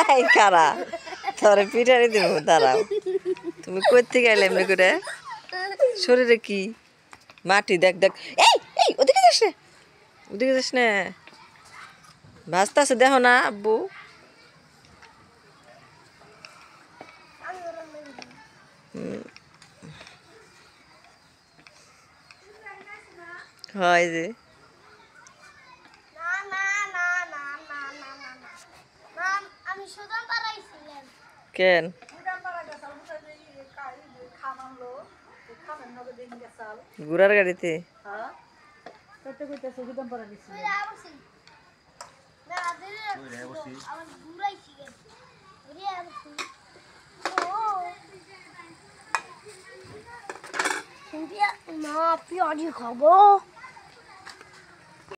এই কারা তোরে পিঠারি দিব দাঁড়াও তুমি কই থেকে আইলে এমনি করে শরীরে কি মাটি দেখ দেখ এই এই ওদিকে যাস না ওদিকে যাস না ভাজতে আছে দেখো না আব্বু হয় যে কেন গুড়ার গাড়িতে না পেঁয়াজি খাবো